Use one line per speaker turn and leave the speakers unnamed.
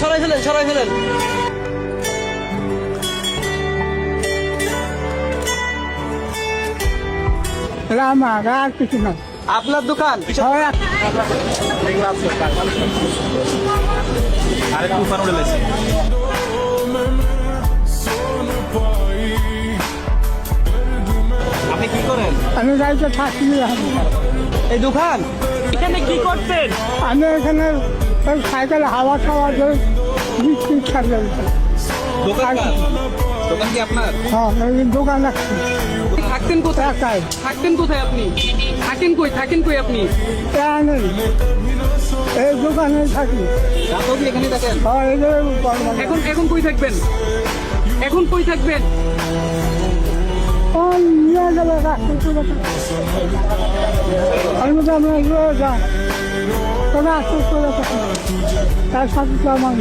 সরাই ফেলেন, সরাই ফেলেন।
আমার আর কিছু না।
আপনার দোকান? আপনি কি করেন?
আমি গাড়িতে থাকি।
এই দোকান এখানে কি করতেন?
আমি এখানে সাইকেল হাওয়া খাওয়া ধরে বিক্রি ছাড়তে।
দোকান দোকান কি আপনার?
হ্যাঁ, এই দোকান রাখছি।
থাকতেন কোথায়?
একাই।
থাকতেন কোথায় আপনি? থাকেন কই আপনি?
নেই, এই দোকানে থাকি।
রাতেও কি এখানে থাকেন?
হ্যাঁ, এই যে
এখন কই থাকবেন? এখন কই থাকবেন?
নিয়ে গেলে রাস্তা আমি তো আমরা যান তবে আস্তে আস্তে তার সাথে তো আমার